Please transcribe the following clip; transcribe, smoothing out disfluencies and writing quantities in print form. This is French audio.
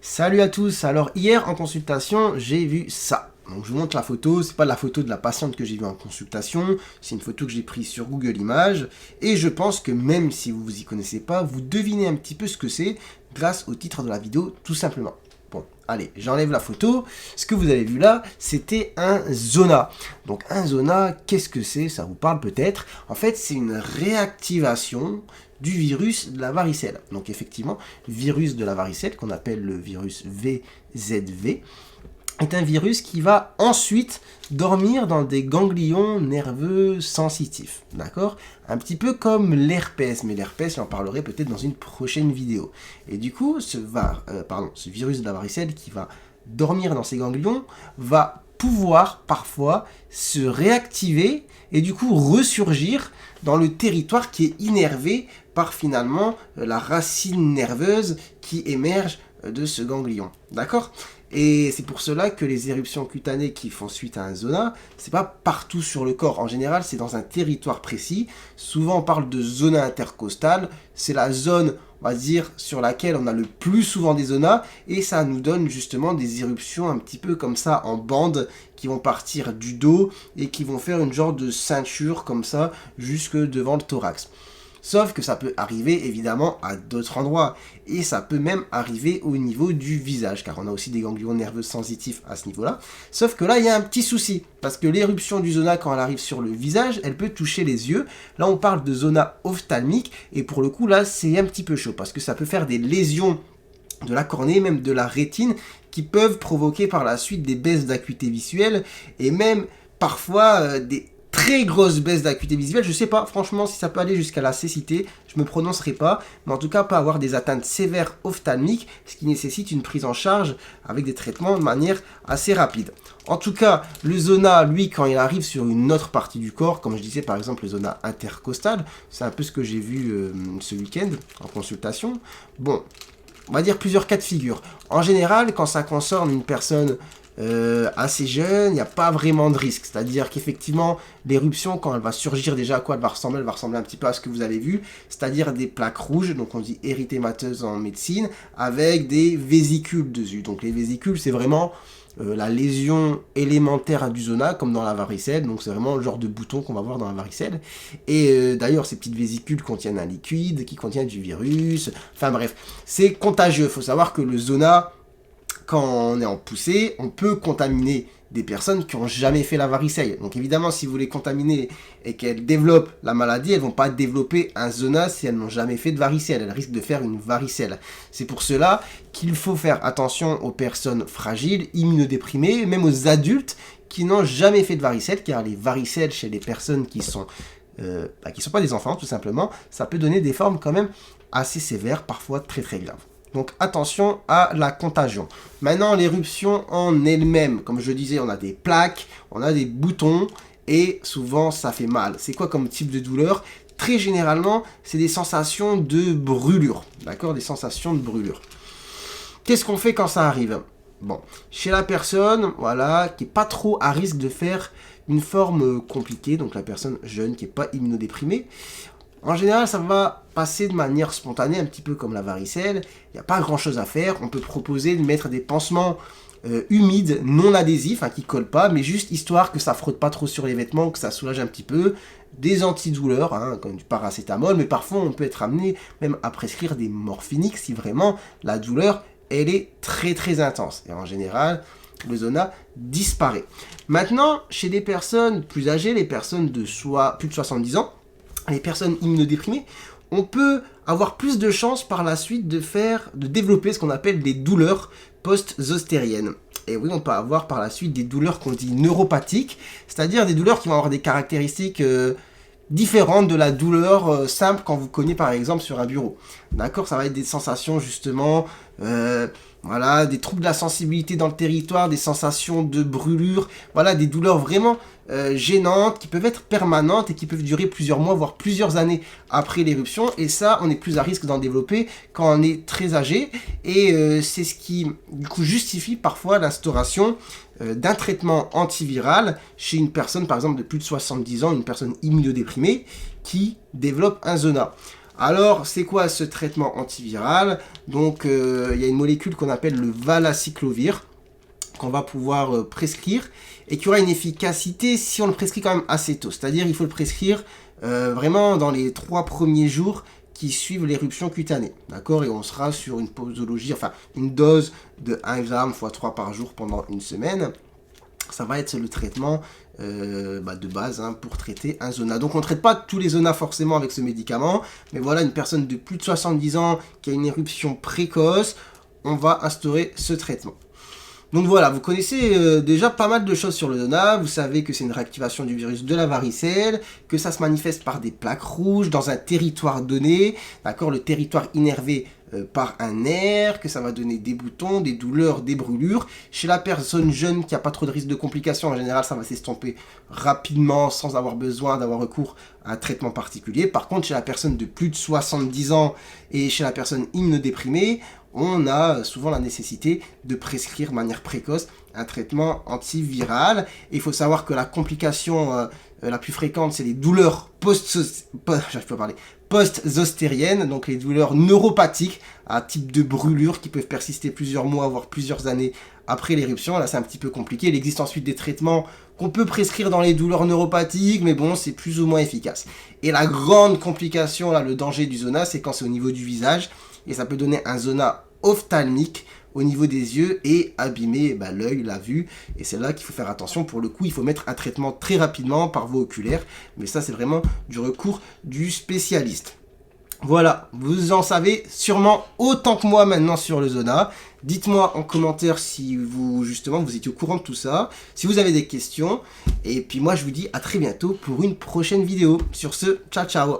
Salut à tous, alors hier en consultation j'ai vu ça. Donc je vous montre la photo, c'est pas la photo de la patiente que j'ai vue en consultation, c'est une photo que j'ai prise sur Google Images, et je pense que même si vous vous y connaissez pas, vous devinez un petit peu ce que c'est grâce au titre de la vidéo tout simplement. Bon, allez, j'enlève la photo. Ce que vous avez vu là, c'était un zona. Donc un zona, qu'est-ce que c'est? Ça vous parle peut-être. En fait, c'est une réactivation du virus de la varicelle. Donc effectivement, le virus de la varicelle, qu'on appelle le virus VZV, est un virus qui va ensuite dormir dans des ganglions nerveux sensitifs, d'accord? Un petit peu comme l'herpès, mais l'herpès, j'en parlerai peut-être dans une prochaine vidéo. Et du coup, ce virus de la varicelle qui va dormir dans ces ganglions va pouvoir parfois se réactiver et du coup ressurgir dans le territoire qui est innervé par finalement la racine nerveuse qui émerge de ce ganglion, d'accord? Et c'est pour cela que les éruptions cutanées qui font suite à un zona, c'est pas partout sur le corps. En général, c'est dans un territoire précis. Souvent, on parle de zona intercostale. C'est la zone, on va dire, sur laquelle on a le plus souvent des zonas. Et ça nous donne justement des éruptions un petit peu comme ça, en bande, qui vont partir du dos et qui vont faire une genre de ceinture comme ça, jusque devant le thorax. Sauf que ça peut arriver évidemment à d'autres endroits. Et ça peut même arriver au niveau du visage, car on a aussi des ganglions nerveux sensitifs à ce niveau-là. Sauf que là, il y a un petit souci, parce que l'éruption du zona, quand elle arrive sur le visage, elle peut toucher les yeux. Là, on parle de zona ophtalmique, et pour le coup, là, c'est un petit peu chaud, parce que ça peut faire des lésions de la cornée, même de la rétine, qui peuvent provoquer par la suite des baisses d'acuité visuelle, et même parfois des très grosse baisse d'acuité visuelle. Je sais pas franchement si ça peut aller jusqu'à la cécité, je me prononcerai pas, mais en tout cas pas avoir des atteintes sévères ophtalmiques, ce qui nécessite une prise en charge avec des traitements de manière assez rapide. En tout cas, le zona, lui, quand il arrive sur une autre partie du corps, comme je disais par exemple le zona intercostal, c'est un peu ce que j'ai vu ce week-end en consultation. Bon, on va dire plusieurs cas de figure. En général, quand ça concerne une personne assez jeune, il n'y a pas vraiment de risque. C'est-à-dire qu'effectivement, l'éruption, quand elle va surgir, déjà à quoi elle va ressembler? Elle va ressembler un petit peu à ce que vous avez vu, c'est-à-dire des plaques rouges, donc on dit érythémateuses en médecine, avec des vésicules dessus. Donc les vésicules, c'est vraiment la lésion élémentaire du zona, comme dans la varicelle, donc c'est vraiment le genre de bouton qu'on va voir dans la varicelle. Et d'ailleurs, ces petites vésicules contiennent un liquide, qui contient du virus, enfin bref, c'est contagieux. Il faut savoir que le zona, quand on est en poussée, on peut contaminer des personnes qui n'ont jamais fait la varicelle. Donc évidemment, si vous les contaminez et qu'elles développent la maladie, elles ne vont pas développer un zona si elles n'ont jamais fait de varicelle. Elles risquent de faire une varicelle. C'est pour cela qu'il faut faire attention aux personnes fragiles, immunodéprimées, même aux adultes qui n'ont jamais fait de varicelle, car les varicelles chez les personnes qui sont pas des enfants, tout simplement, ça peut donner des formes quand même assez sévères, parfois très très graves. Donc attention à la contagion. Maintenant, l'éruption en elle-même, comme je disais, on a des plaques, on a des boutons, et souvent ça fait mal. C'est quoi comme type de douleur? Très généralement, c'est des sensations de brûlure, d'accord? Des sensations de brûlure. Qu'est-ce qu'on fait quand ça arrive? Bon, chez la personne, voilà, qui n'est pas trop à risque de faire une forme compliquée, donc la personne jeune qui n'est pas immunodéprimée, en général, ça va passer de manière spontanée, un petit peu comme la varicelle. Il n'y a pas grand-chose à faire. On peut proposer de mettre des pansements humides, non adhésifs, qui ne collent pas, mais juste histoire que ça frotte pas trop sur les vêtements, que ça soulage un petit peu. Des antidouleurs, comme du paracétamol, mais parfois on peut être amené même à prescrire des morphiniques si vraiment la douleur, elle est très très intense. Et en général, le zona disparaît. Maintenant, chez des personnes plus âgées, les personnes de plus de 70 ans, les personnes immunodéprimées, on peut avoir plus de chances par la suite de développer ce qu'on appelle des douleurs post-zostériennes. Et oui, on peut avoir par la suite des douleurs qu'on dit neuropathiques, c'est-à-dire des douleurs qui vont avoir des caractéristiques différentes de la douleur simple quand vous cognez par exemple sur un bureau. D'accord? Ça va être des sensations justement, voilà, des troubles de la sensibilité dans le territoire, des sensations de brûlure, voilà, des douleurs vraiment gênantes qui peuvent être permanentes et qui peuvent durer plusieurs mois, voire plusieurs années après l'éruption. Et ça, on est plus à risque d'en développer quand on est très âgé. Et c'est ce qui, du coup, justifie parfois l'instauration d'un traitement antiviral chez une personne, par exemple, de plus de 70 ans, une personne immunodéprimée qui développe un zona. Alors, c'est quoi ce traitement antiviral? Donc, il y a une molécule qu'on appelle le valacyclovir, qu'on va pouvoir prescrire, et qui aura une efficacité si on le prescrit quand même assez tôt. C'est-à-dire, il faut le prescrire vraiment dans les 3 premiers jours qui suivent l'éruption cutanée. D'accord? Et on sera sur une posologie, enfin, une dose de 1 gramme x 3 par jour pendant une semaine. Ça va être le traitement de base pour traiter un zona. Donc on ne traite pas tous les zonas forcément avec ce médicament, mais voilà, une personne de plus de 70 ans qui a une éruption précoce, on va instaurer ce traitement. Donc voilà, vous connaissez déjà pas mal de choses sur le zona, vous savez que c'est une réactivation du virus de la varicelle, que ça se manifeste par des plaques rouges dans un territoire donné, d'accord, le territoire innervé par un nerf, que ça va donner des boutons, des douleurs, des brûlures. Chez la personne jeune qui n'a pas trop de risque de complications, en général ça va s'estomper rapidement sans avoir besoin d'avoir recours à un traitement particulier. Par contre, chez la personne de plus de 70 ans et chez la personne immunodéprimée, on a souvent la nécessité de prescrire de manière précoce un traitement antiviral. Et il faut savoir que la complication la plus fréquente, c'est les douleurs post-zostériennes, donc les douleurs neuropathiques à type de brûlure qui peuvent persister plusieurs mois, voire plusieurs années après l'éruption. Là, c'est un petit peu compliqué. Il existe ensuite des traitements qu'on peut prescrire dans les douleurs neuropathiques, mais bon, c'est plus ou moins efficace. Et la grande complication, là, le danger du zona, c'est quand c'est au niveau du visage, et ça peut donner un zona ophtalmique au niveau des yeux et abîmer l'œil, la vue, et c'est là qu'il faut faire attention. Pour le coup, il faut mettre un traitement très rapidement par voie oculaire, mais ça c'est vraiment du recours du spécialiste. Voilà, vous en savez sûrement autant que moi maintenant sur le zona. Dites-moi en commentaire si vous étiez au courant de tout ça, si vous avez des questions, et puis moi je vous dis à très bientôt pour une prochaine vidéo. Sur ce, ciao ciao.